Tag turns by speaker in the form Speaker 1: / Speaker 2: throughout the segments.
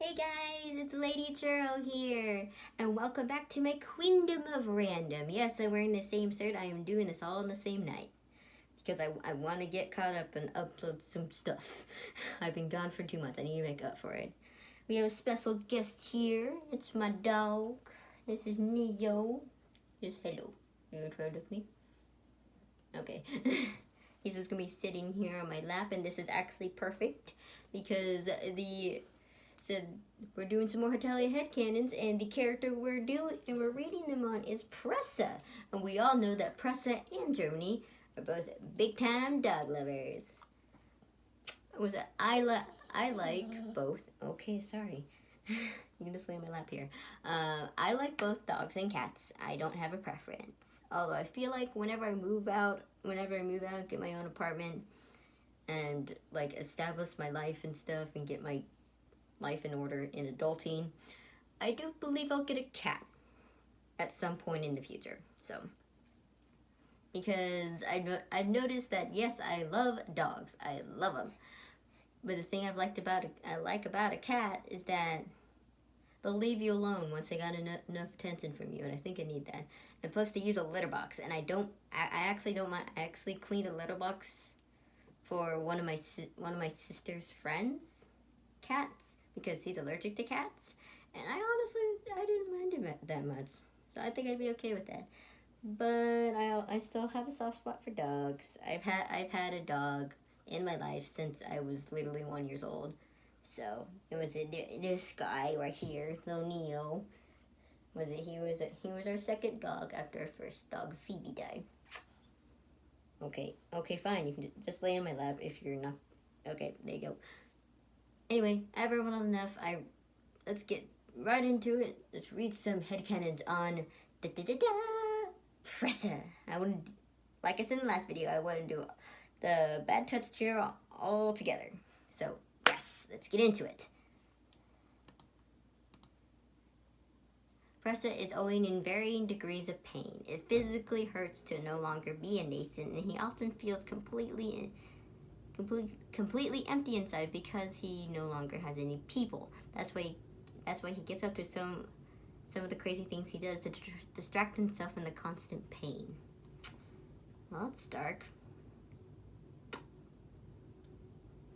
Speaker 1: Hey guys, it's Lady Churro here, and welcome back to my Queendom of Random. Yes, I'm wearing the same shirt. I am doing this all in the same night because I want to get caught up and upload some stuff. I've been gone for 2 months. I need to make up for it. We have a special guest here. It's my dog. This is Neo. Just hello. You interact with me? Okay. He's just gonna be sitting here on my lap, and this is actually perfect because we're doing some more Hetalia headcanons, and the character we're reading them on is Prussia, and we all know that Prussia and Germany are both big time dog lovers. I like both. Okay, sorry. You can just lay on my lap here. I like both dogs and cats. I don't have a preference. Although I feel like whenever I move out, get my own apartment, and like establish my life and stuff, and get my life in order in adulting, I do believe I'll get a cat at some point in the future. So, because I've noticed that yes, I love dogs. I love them. But the thing I like about a cat is that they'll leave you alone once they got enough attention from you, and I think I need that. And plus, they use a litter box, and I actually don't mind. I actually cleaned a litter box for one of my sister's friends' cats because he's allergic to cats, and I didn't mind him that much. So I think I'd be okay with that. But I still have a soft spot for dogs. I've had a dog in my life since I was literally 1 year old. So it was this guy right here, little Neo. He was our second dog after our first dog, Phoebe, died. Okay, fine. You can just lay on my lap if you're not. Okay, there you go. Anyway, I've rambled enough. Let's get right into it. Let's read some headcanons on Prussia. Like I said in the last video, I want to do the bad touch cheer all together. So yes, let's get into it. Prussia is owing in varying degrees of pain. It physically hurts to no longer be a nation, and he often feels completely empty inside because he no longer has any people. That's why he gets up to some of the crazy things he does to distract himself from the constant pain. Well, it's dark.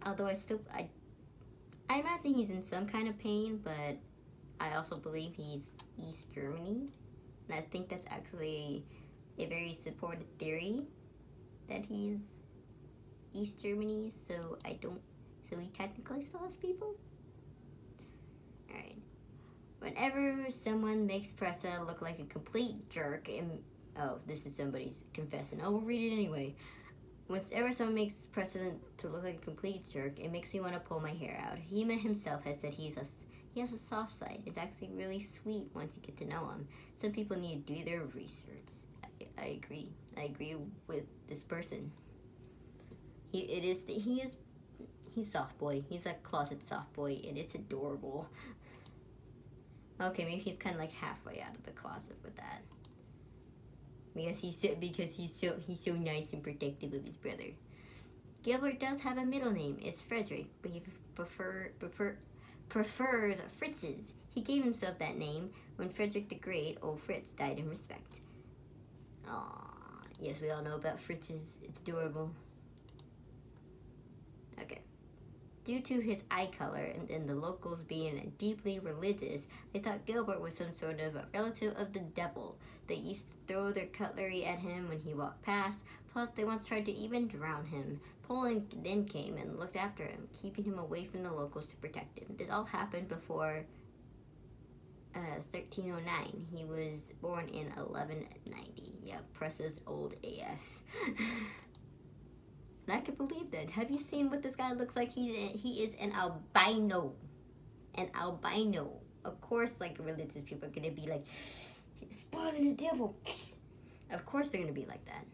Speaker 1: Although I imagine he's in some kind of pain, but I also believe he's East Germany, and I think that's actually a very supported theory that he's East Germany, so he technically still has people? Alright. Whenever someone makes Prussia look like a complete jerk, this is somebody's confessing. We'll read it anyway. Whenever someone makes Prussia to look like a complete jerk, it makes me want to pull my hair out. He himself has said he has a soft side. It's actually really sweet once you get to know him. Some people need to do their research. I agree. I agree with this person. He's soft boy. He's a closet soft boy, and it's adorable. Okay, maybe he's kind of like halfway out of the closet with that. Because he's so nice and protective of his brother. Gilbert does have a middle name. It's Frederick, but he prefers Fritz's. He gave himself that name when Frederick the Great, old Fritz, died in respect. Aww, yes, we all know about Fritz's. It's adorable. Okay. Due to his eye color and the locals being deeply religious, they thought Gilbert was some sort of a relative of the devil. They used to throw their cutlery at him when he walked past, plus they once tried to even drown him. Poland then came and looked after him, keeping him away from the locals to protect him. This all happened before 1309. He was born in 1190. Yeah, Prussia's old AF. And I can believe that. Have you seen what this guy looks like? He is an albino. An albino. Of course, like, religious people are going to be like, spawning the devil. Of course they're going to be like that.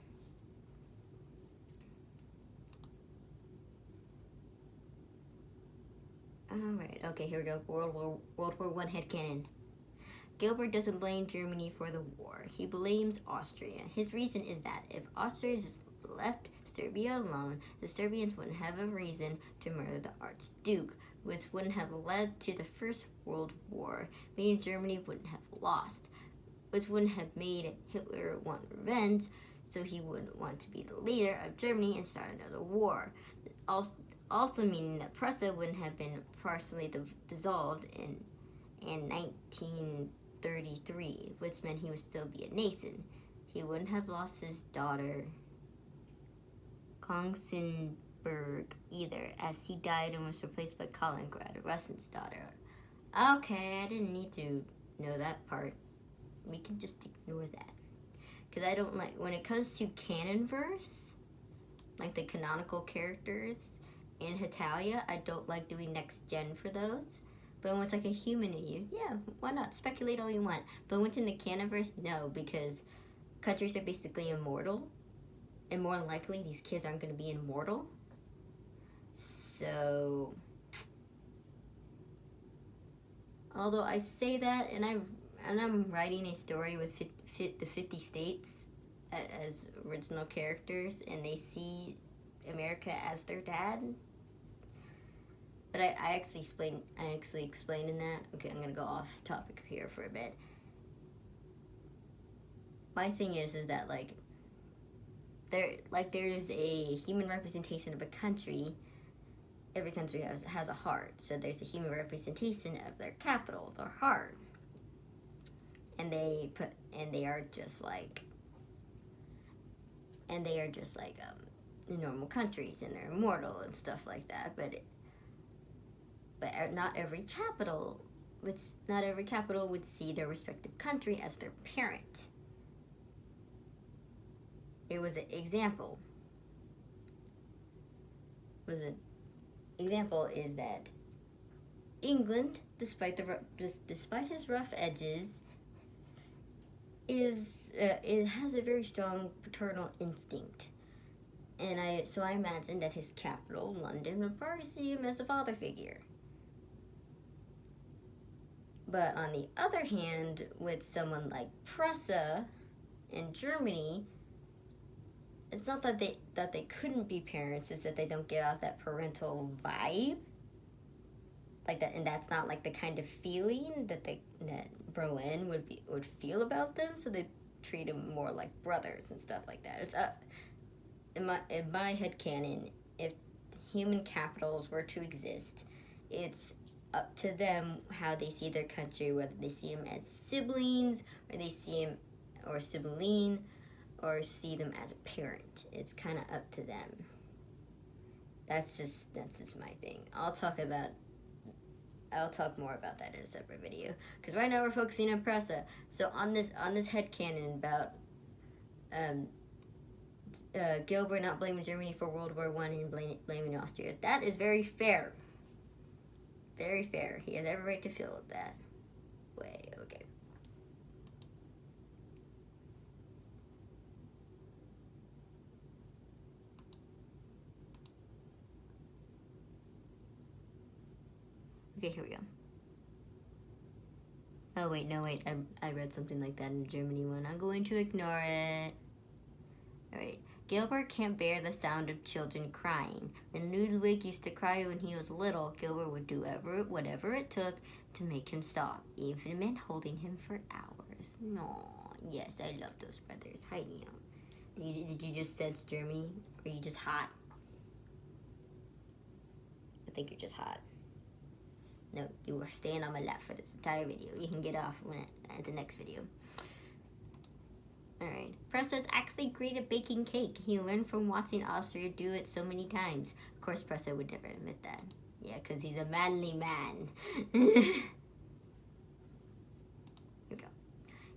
Speaker 1: Alright, okay, here we go. World War I headcanon. Gilbert doesn't blame Germany for the war. He blames Austria. His reason is that if Austria just left Serbia alone, the Serbians wouldn't have a reason to murder the Archduke. which wouldn't have led to the First World War, meaning Germany wouldn't have lost, which wouldn't have made Hitler want revenge, so he wouldn't want to be the leader of Germany and start another war. Also meaning that Prussia wouldn't have been partially dissolved in 1933, which meant he would still be a nation. He wouldn't have lost his daughter, Kongsenberg, either, as he died and was replaced by Kaliningrad, Russian's daughter. Okay, I didn't need to know that part. We can just ignore that. Because I don't like, when it comes to canon verse, like the canonical characters in Hetalia, I don't like doing next gen for those. But when it's like a human in you, yeah, why not? Speculate all you want. But when it's in the canon verse, no, because countries are basically immortal. And more than likely, these kids aren't going to be immortal. So, although I say that, and I'm writing a story with the 50 states as original characters, and they see America as their dad. But I actually explained in that. Okay, I'm gonna go off topic here for a bit. My thing is that there's a human representation of a country. Every country has a heart, so there's a human representation of their capital, their heart, and they are just like normal countries, and they're immortal and stuff like that. But not every capital would see their respective country as their parent. It was an example. Example is that England, despite his rough edges, it has a very strong paternal instinct, and so I imagine that his capital, London, would probably see him as a father figure. But on the other hand, with someone like Prussia and Germany, it's not that they couldn't be parents, it's that they don't give off that parental vibe. Like that, and that's not like the kind of feeling that Berlin would feel about them, so they treat them more like brothers and stuff like that. It's in my headcanon, if human capitals were to exist, it's up to them how they see their country, whether they see them as siblings, or they see them, or sibling, or see them as a parent. It's kind of up to them. That's just my thing. I'll talk more about that in a separate video, because right now we're focusing on Prussia. So on this headcanon about Gilbert not blaming Germany for World War I and blaming Austria, that is very fair. Very fair. He has every right to feel it that way. Okay. Okay, here we go. Oh, wait, no, wait. I read something like that in the Germany one. I'm going to ignore it. Alright. Gilbert can't bear the sound of children crying. When Ludwig used to cry when he was little, Gilbert would do whatever it took to make him stop, even if it meant holding him for hours. No, yes, I love those brothers. Hi, Neil. Did you just sense Germany? Or are you just hot? I think you're just hot. No, you were staying on my lap for this entire video. You can get off at the next video. Alright. Prussia is actually great at baking cake. He learned from watching Austria do it so many times. Of course, Prussia would never admit that. Yeah, because he's a manly man. Here we go.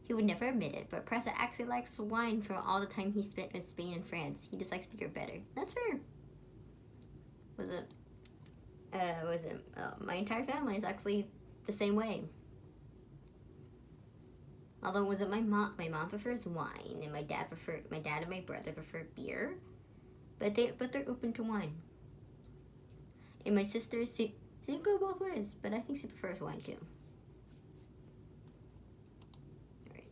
Speaker 1: He would never admit it, but Prussia actually likes wine from all the time he spent in Spain and France. He just likes beer better. That's fair. My entire family is actually the same way. Although my mom prefers wine, and my dad and my brother prefer beer, but they're open to wine. And my sister, she can go both ways, but I think she prefers wine too. Alright.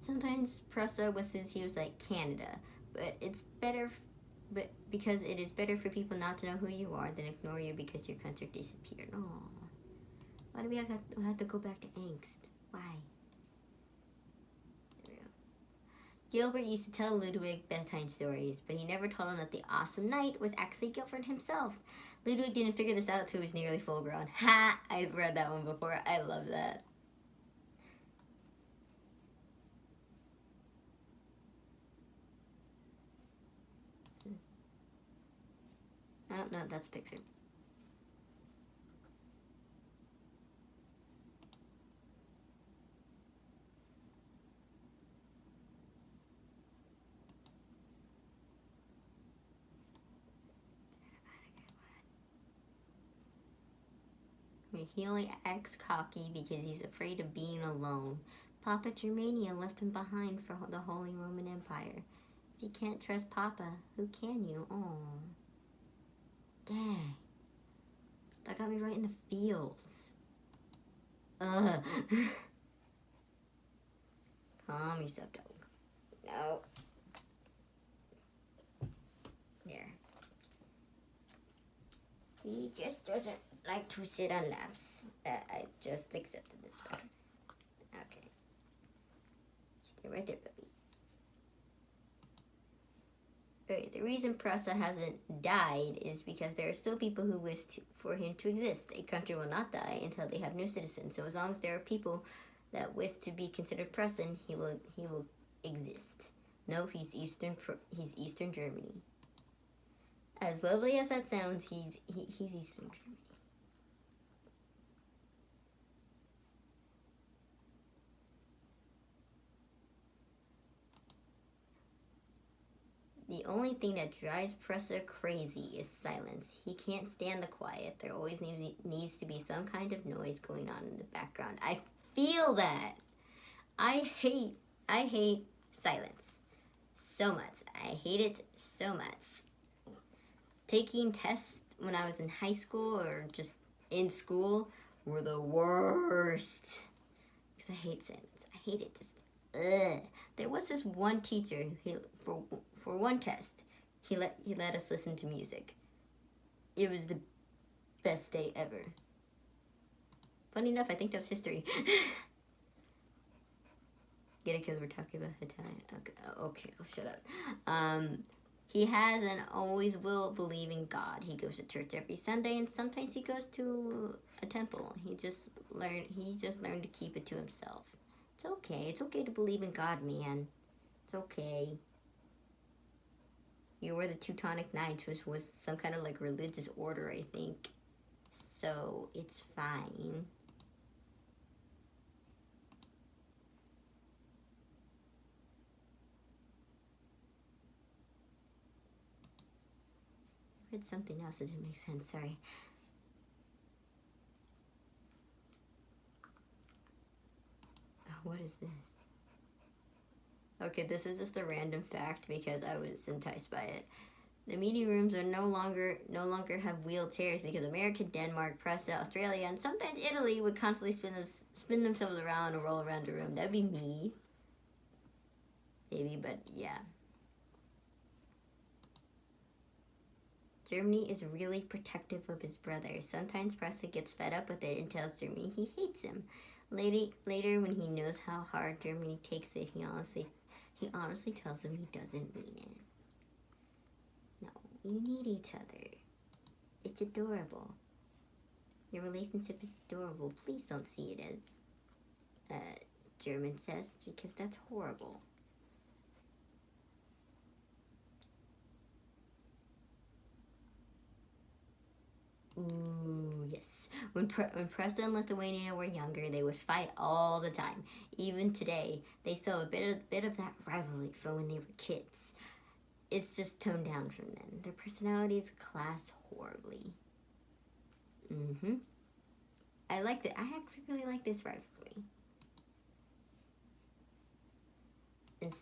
Speaker 1: Sometimes Prussia wishes he was like Canada, but it's better. But because it is better for people not to know who you are than ignore you because your country disappeared. Oh, why do we have to go back to angst? Why? There we go. Gilbert used to tell Ludwig bedtime stories, but he never told him that the awesome knight was actually Gilbert himself. Ludwig didn't figure this out till he was nearly full grown. Ha! I've read that one before. I love that. Oh, no, that's Pixar. He only acts cocky because he's afraid of being alone. Papa Germania left him behind for the Holy Roman Empire. If you can't trust Papa, who can you? Oh. Dang. That got me right in the feels. Ugh. Calm yourself, dog. No. There. He just doesn't like to sit on laps. I just accepted this one. Okay. Stay right there, puppy. Okay, the reason Prussia hasn't died is because there are still people who wish for him to exist. A country will not die until they have new citizens. So as long as there are people that wish to be considered Prussian, he will exist. No, he's Eastern Germany. As lovely as that sounds, he's Eastern Germany. The only thing that drives Prussia crazy is silence. He can't stand the quiet. There always needs to be some kind of noise going on in the background. I feel that. I hate silence so much. I hate it so much. Taking tests when I was in high school or just in school were the worst. Because I hate silence. I hate it. Just, ugh. There was this one teacher for one test, he let us listen to music. It was the best day ever. Funny enough, I think that was history. Get it? Because we're talking about Hetalia. Okay, I'll shut up. He has and always will believe in God. He goes to church every Sunday, and sometimes he goes to a temple. He just learned to keep it to himself. It's okay. It's okay to believe in God, man. It's okay. You were the Teutonic Knights, which was some kind of like religious order, I think. So it's fine. I read something else that didn't make sense, sorry. Oh, what is this? Okay, this is just a random fact because I was enticed by it. The meeting rooms are no longer have wheelchairs because America, Denmark, Prussia, Australia, and sometimes Italy would constantly spin themselves around and roll around the room. That'd be me. Maybe, but yeah. Germany is really protective of his brother. Sometimes Prussia gets fed up with it and tells Germany he hates him. Later, when he knows how hard Germany takes it, he honestly tells him he doesn't mean it. No, you need each other. It's adorable. Your relationship is adorable. Please don't see it as German says, because that's horrible. Ooh, yes. When Prussia and Lithuania were younger, they would fight all the time. Even today, they still have a bit of that rivalry from when they were kids. It's just toned down from then. Their personalities clash horribly. I liked it. I actually really like this rivalry. And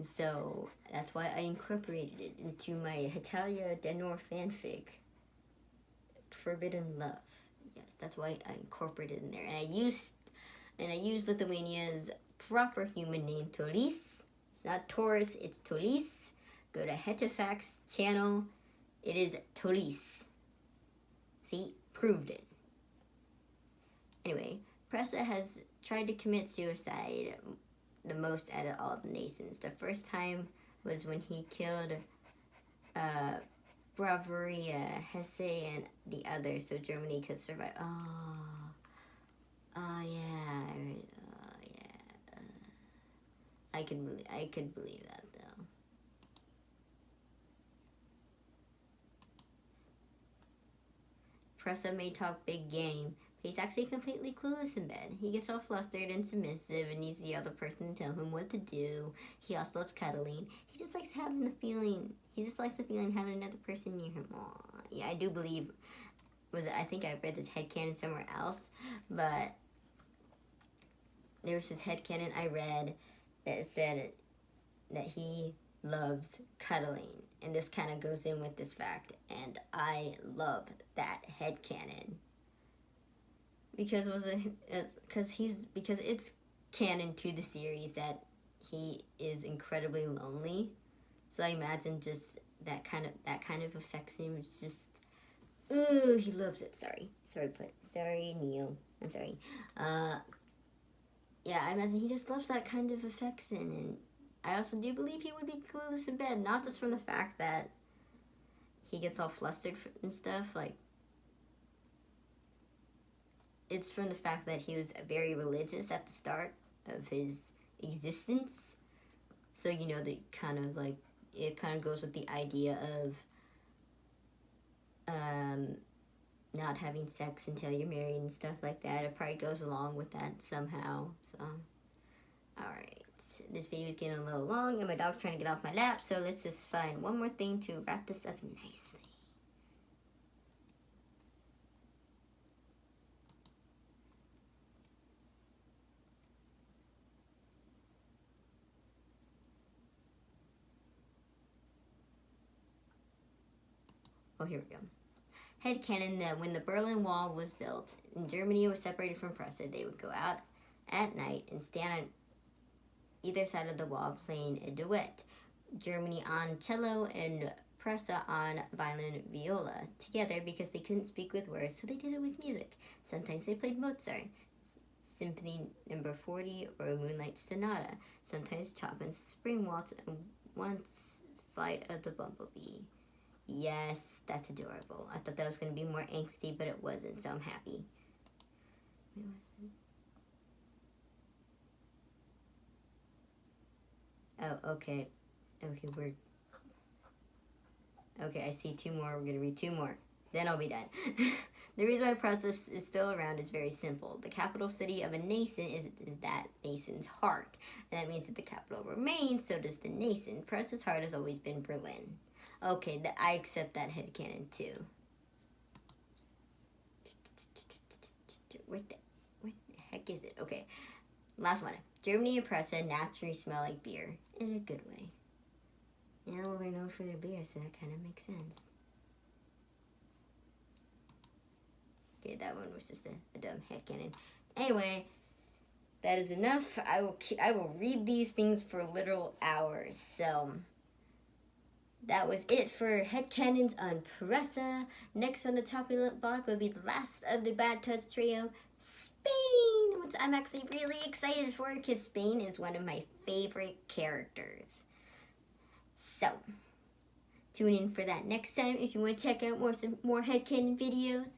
Speaker 1: so that's why I incorporated it into my Hetalia Denor fanfic. Forbidden Love. Yes, that's why I incorporated it in there. And I used Lithuania's proper human name, Tolis. It's not Taurus, it's Tolis. Go to Hetafact's channel. It is Toris. See? Proved it. Anyway, Prussia has tried to commit suicide the most out of all the nations. The first time was when he killed Bavaria, Hesse, and the others so Germany could survive. Oh yeah. I could believe that though. Prussia may talk big game, but he's actually completely clueless in bed. He gets all flustered and submissive and needs the other person to tell him what to do. He also loves cuddling. He just likes having the feeling. He just likes the feeling having another person near him. Aww. Yeah, I do believe. I think I read this headcanon somewhere else, but there was this headcanon I read that said that he loves cuddling, and this kind of goes in with this fact, and I love that headcanon because it's canon to the series that he is incredibly lonely. So I imagine just that kind of affects him. It's just, ooh, he loves it. Sorry, Neil. I'm sorry. Yeah, I imagine he just loves that kind of affection, and I also do believe he would be clueless in bed, not just from the fact that he gets all flustered and stuff, like, it's from the fact that he was very religious at the start of his existence. So, you know, it kind of goes with the idea of not having sex until you're married and stuff like that. It probably goes along with that somehow. So, alright. This video is getting a little long and my dog's trying to get off my lap, so let's just find one more thing to wrap this up nicely. Oh, here we go. Headcanon that when the Berlin Wall was built and Germany was separated from Prussia, they would go out at night and stand on either side of the wall playing a duet. Germany on cello and Prussia on violin viola together because they couldn't speak with words, so they did it with music. Sometimes they played Mozart, Symphony No. 40 or a Moonlight Sonata. Sometimes Chopin's Spring Waltz and once Flight of the Bumblebee. Yes, that's adorable. I thought that was going to be more angsty, but it wasn't, so I'm happy. Oh, okay. Okay, I see two more. We're going to read two more. Then I'll be done. The reason why Prussia is still around is very simple. The capital city of a nation is that nation's heart. And that means that the capital remains, so does the nation. Prussia's heart has always been Berlin. Okay, I accept that headcanon too. What the heck is it? Okay, last one. Germany and Prussia naturally smell like beer in a good way. Yeah, well, they're known for their beer, so that kind of makes sense. Okay, that one was just a dumb headcanon. Anyway, that is enough. I will read these things for literal hours. So that was it for headcanons on Prussia. Next on the chopping block will be the last of the Bad Touch trio, Spain, which I'm actually really excited for because Spain is one of my favorite characters. So tune in for that next time if you want to check out more headcanon videos.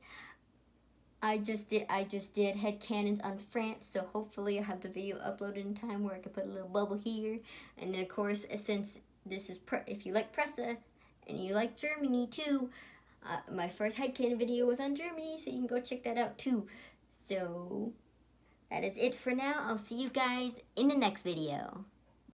Speaker 1: I just did headcanons on France, so hopefully I have the video uploaded in time where I can put a little bubble here. And then of course, since this is if you like Prussia and you like Germany too, my first headcanon video was on Germany, so you can go check that out too. So that is it for now. I'll see you guys in the next video.